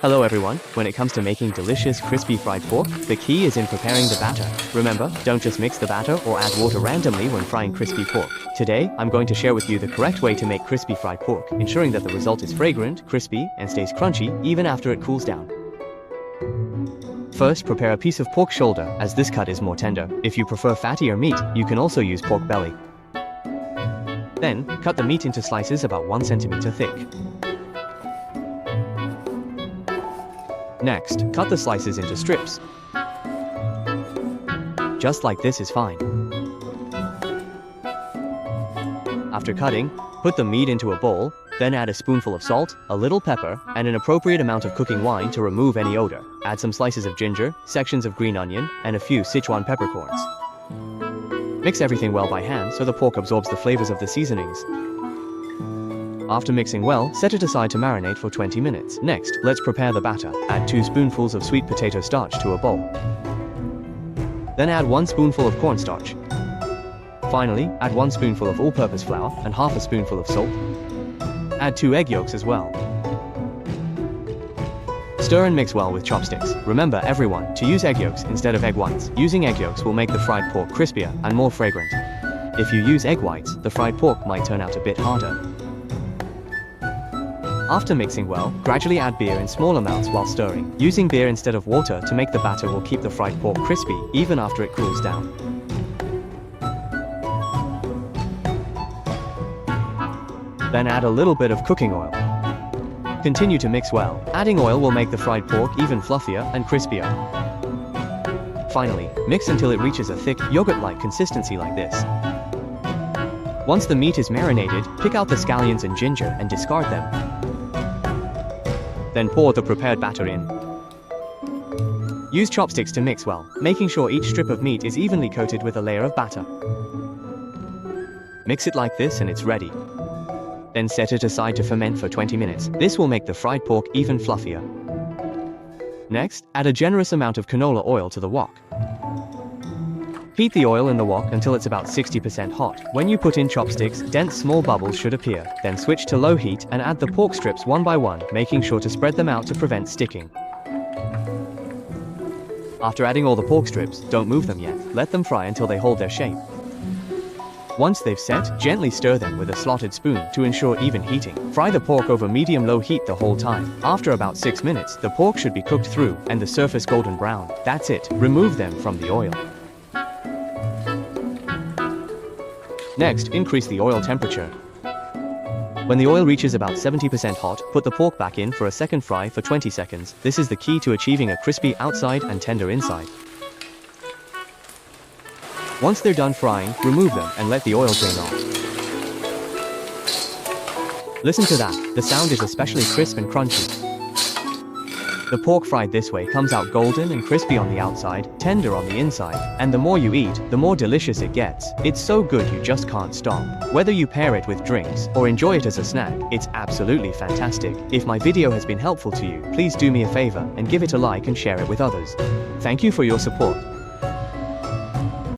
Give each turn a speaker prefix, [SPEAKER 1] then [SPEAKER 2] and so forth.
[SPEAKER 1] Hello everyone, when it comes to making delicious crispy fried pork, the key is in preparing the batter. Remember, don't just mix the batter or add water randomly when frying crispy pork. Today, I'm going to share with you the correct way to make crispy fried pork, ensuring that the result is fragrant, crispy, and stays crunchy even after it cools down. First, prepare a piece of pork shoulder, as this cut is more tender. If you prefer fattier meat, you can also use pork belly. Then, cut the meat into slices about 1 centimeter thick. Next, cut the slices into strips. Just like this is fine. After cutting, put the meat into a bowl, then add a spoonful of salt, a little pepper, and an appropriate amount of cooking wine to remove any odor. Add some slices of ginger, sections of green onion, and a few Sichuan peppercorns. Mix everything well by hand so the pork absorbs the flavors of the seasonings. After mixing well, set it aside to marinate for 20 minutes. Next, let's prepare the batter. Add 2 spoonfuls of sweet potato starch to a bowl. Then add 1 spoonful of cornstarch. Finally, add 1 spoonful of all-purpose flour and half a spoonful of salt. Add 2 egg yolks as well. Stir and mix well with chopsticks. Remember everyone, to use egg yolks instead of egg whites. Using egg yolks will make the fried pork crispier and more fragrant. If you use egg whites, the fried pork might turn out a bit harder. After mixing well, gradually add beer in small amounts while stirring. Using beer instead of water to make the batter will keep the fried pork crispy, even after it cools down. Then add a little bit of cooking oil. Continue to mix well. Adding oil will make the fried pork even fluffier and crispier. Finally, mix until it reaches a thick, yogurt-like consistency like this. Once the meat is marinated, pick out the scallions and ginger and discard them. Then pour the prepared batter in. Use chopsticks to mix well, making sure each strip of meat is evenly coated with a layer of batter. Mix it like this and it's ready. Then set it aside to ferment for 20 minutes. This will make the fried pork even fluffier. Next, add a generous amount of canola oil to the wok. Heat the oil in the wok until it's about 60% hot. When you put in chopsticks, dense small bubbles should appear. Then switch to low heat and add the pork strips one by one, making sure to spread them out to prevent sticking. After adding all the pork strips, don't move them yet. Let them fry until they hold their shape. Once they've set, gently stir them with a slotted spoon to ensure even heating. Fry the pork over medium-low heat the whole time. After about 6 minutes, the pork should be cooked through and the surface golden brown. That's it. Remove them from the oil. Next, increase the oil temperature. When the oil reaches about 70% hot, put the pork back in for a second fry for 20 seconds. This is the key to achieving a crispy outside and tender inside. Once they're done frying, remove them and let the oil drain off. Listen to that, the sound is especially crisp and crunchy. The pork fried this way comes out golden and crispy on the outside, tender on the inside, and the more you eat, the more delicious it gets. It's so good you just can't stop. Whether you pair it with drinks or enjoy it as a snack, it's absolutely fantastic. If my video has been helpful to you, please do me a favor and give it a like and share it with others. Thank you for your support.